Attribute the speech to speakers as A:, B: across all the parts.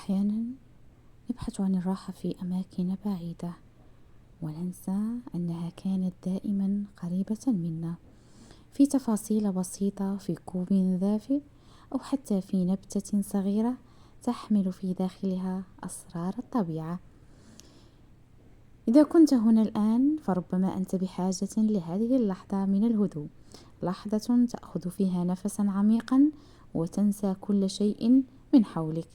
A: أحيانا نبحث عن الراحة في أماكن بعيدة وننسى أنها كانت دائما قريبة منا، في تفاصيل بسيطة، في كوب دافئ، أو حتى في نبتة صغيرة تحمل في داخلها أسرار الطبيعة. إذا كنت هنا الآن فربما أنت بحاجة لهذه اللحظة من الهدوء، لحظة تأخذ فيها نفسا عميقا وتنسى كل شيء من حولك.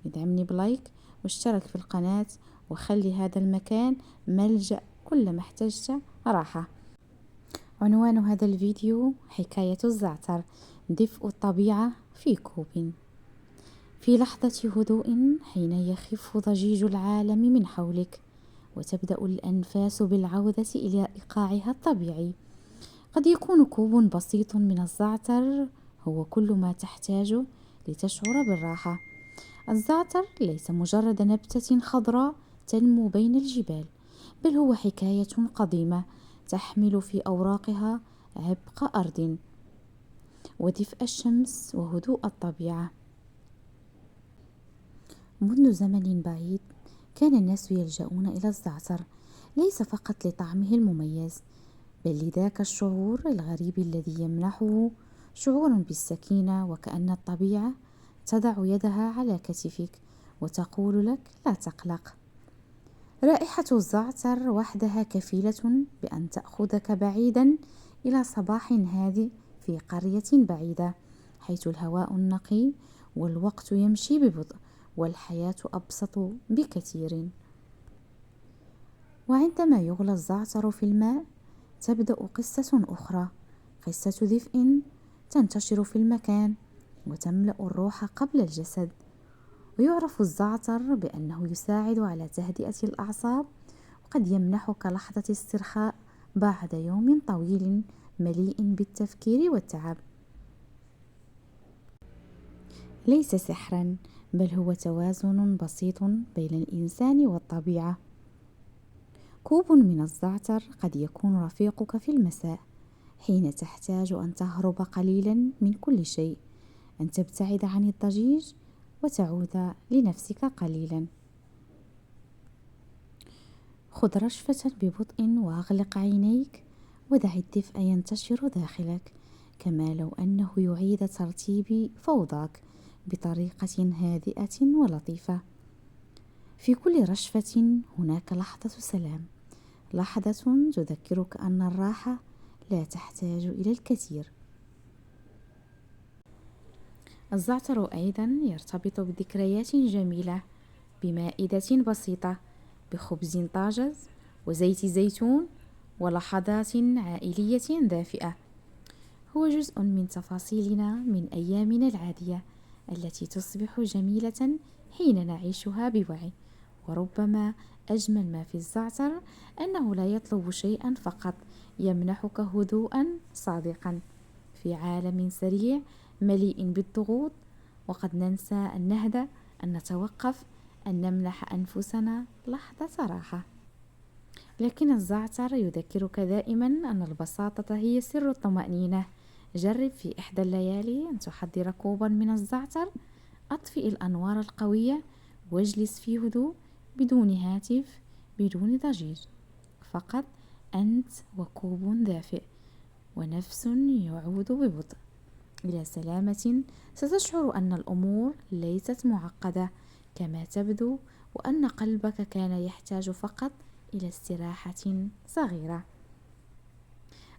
A: ادعمني بلايك واشترك في القناة وخلي هذا المكان ملجأ كلما احتجت راحة. عنوان هذا الفيديو: حكاية الزعتر، دفء الطبيعة في كوب. في لحظة هدوء، حين يخف ضجيج العالم من حولك وتبدأ الأنفاس بالعودة إلى إيقاعها الطبيعي، قد يكون كوب بسيط من الزعتر هو كل ما تحتاج لتشعر بالراحة. الزعتر ليس مجرد نبتة خضراء تنمو بين الجبال، بل هو حكاية قديمة تحمل في أوراقها عبق أرض ودفء الشمس وهدوء الطبيعة. منذ زمن بعيد كان الناس يلجؤون إلى الزعتر، ليس فقط لطعمه المميز، بل لذاك الشعور الغريب الذي يمنحه شعور بالسكينة، وكأن الطبيعة تضع يدها على كتفك وتقول لك: لا تقلق. رائحة الزعتر وحدها كفيلة بأن تأخذك بعيدا إلى صباح هادئ في قرية بعيدة، حيث الهواء النقي والوقت يمشي ببطء والحياة أبسط بكثير. وعندما يغلى الزعتر في الماء تبدأ قصة أخرى، قصة دفء تنتشر في المكان وتملأ الروح قبل الجسد. ويعرف الزعتر بأنه يساعد على تهدئة الأعصاب، وقد يمنحك لحظة استرخاء بعد يوم طويل مليء بالتفكير والتعب. ليس سحرا، بل هو توازن بسيط بين الإنسان والطبيعة. كوب من الزعتر قد يكون رفيقك في المساء، حين تحتاج أن تهرب قليلا من كل شيء، أن تبتعد عن الضجيج وتعود لنفسك قليلا. خذ رشفة ببطء وأغلق عينيك ودع الدفء ينتشر داخلك، كما لو أنه يعيد ترتيب فوضاك بطريقة هادئة ولطيفة. في كل رشفة هناك لحظة سلام، لحظة تذكرك أن الراحة لا تحتاج إلى الكثير. الزعتر أيضا يرتبط بذكريات جميلة، بمائدة بسيطة، بخبز طازج وزيت زيتون ولحظات عائلية دافئة. هو جزء من تفاصيلنا من أيامنا العادية التي تصبح جميلة حين نعيشها بوعي. وربما أجمل ما في الزعتر أنه لا يطلب شيئا، فقط يمنحك هدوءا صادقا في عالم سريع مليء بالضغوط. وقد ننسى أن نهدأ، أن نتوقف، أن نمنح أنفسنا لحظة راحة. لكن الزعتر يذكرك دائما أن البساطة هي سر الطمأنينة. جرب في إحدى الليالي أن تحضر كوبا من الزعتر، أطفئ الأنوار القوية واجلس في هدوء، بدون هاتف، بدون ضجيج، فقط أنت وكوب دافئ ونفس يعود ببطء إلى سلامة. ستشعر أن الأمور ليست معقدة كما تبدو، وأن قلبك كان يحتاج فقط إلى استراحة صغيرة.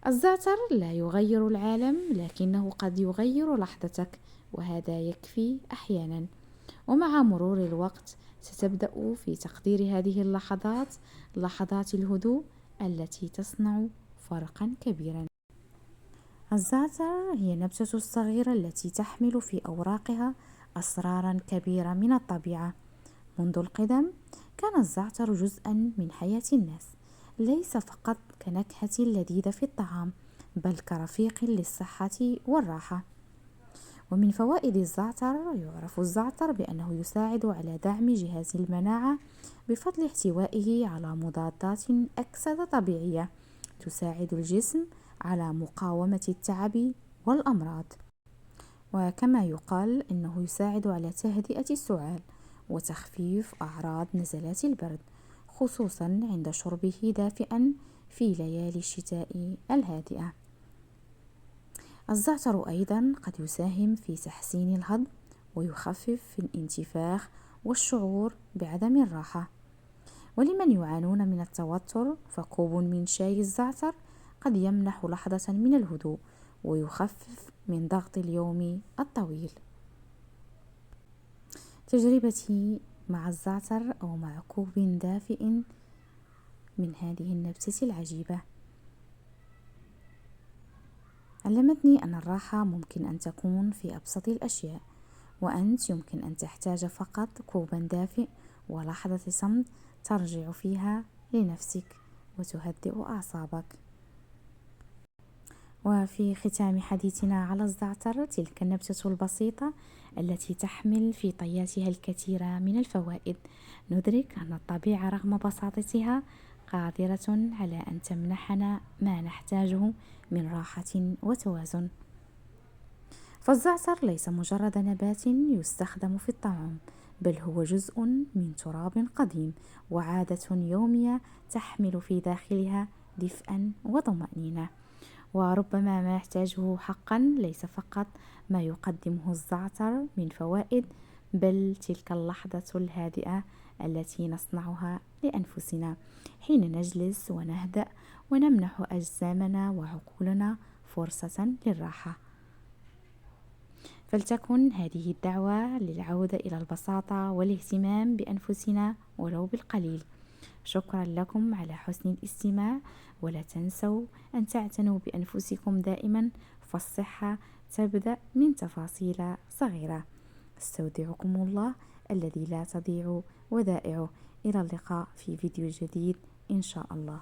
A: الزعتر لا يغير العالم، لكنه قد يغير لحظتك، وهذا يكفي أحيانا. ومع مرور الوقت ستبدأ في تقدير هذه اللحظات، لحظات الهدوء التي تصنع فرقا كبيرا. الزعتر هي النبتة الصغيرة التي تحمل في أوراقها أسرارا كبيرة من الطبيعة. منذ القدم كان الزعتر جزءا من حياة الناس، ليس فقط كنكهة لذيذة في الطعام، بل كرفيق للصحة والراحة. ومن فوائد الزعتر: يعرف الزعتر بأنه يساعد على دعم جهاز المناعة بفضل احتوائه على مضادات أكسدة طبيعية تساعد الجسم على مقاومة التعب والأمراض. وكما يقال إنه يساعد على تهدئة السعال وتخفيف أعراض نزلات البرد، خصوصا عند شربه دافئا في ليالي الشتاء الهادئة. الزعتر أيضا قد يساهم في تحسين الهضم ويخفف الانتفاخ والشعور بعدم الراحة. ولمن يعانون من التوتر فكوب من شاي الزعتر قد يمنح لحظة من الهدوء ويخفف من ضغط اليوم الطويل. تجربتي مع الزعتر أو مع كوب دافئ من هذه النبتة العجيبة علمتني أن الراحة ممكن أن تكون في أبسط الأشياء، وأنت يمكن أن تحتاج فقط كوبا دافئ ولحظة صمت ترجع فيها لنفسك وتهدئ أعصابك. وفي ختام حديثنا على الزعتر، تلك النبتة البسيطة التي تحمل في طياتها الكثير من الفوائد، ندرك أن الطبيعة رغم بساطتها قادرة على أن تمنحنا ما نحتاجه من راحة وتوازن. فالزعتر ليس مجرد نبات يستخدم في الطعام، بل هو جزء من تراب قديم وعادة يومية تحمل في داخلها دفئا وطمأنينة. وربما ما نحتاجه حقا ليس فقط ما يقدمه الزعتر من فوائد، بل تلك اللحظة الهادئة التي نصنعها لأنفسنا حين نجلس ونهدأ ونمنح أجسامنا وعقولنا فرصة للراحة. فلتكن هذه الدعوة للعودة إلى البساطة والاهتمام بأنفسنا ولو بالقليل. شكرا لكم على حسن الاستماع، ولا تنسوا أن تعتنوا بأنفسكم دائما، فالصحة تبدأ من تفاصيل صغيرة. استودعكم الله الذي لا تضيع ودائعه. إلى اللقاء في فيديو جديد إن شاء الله.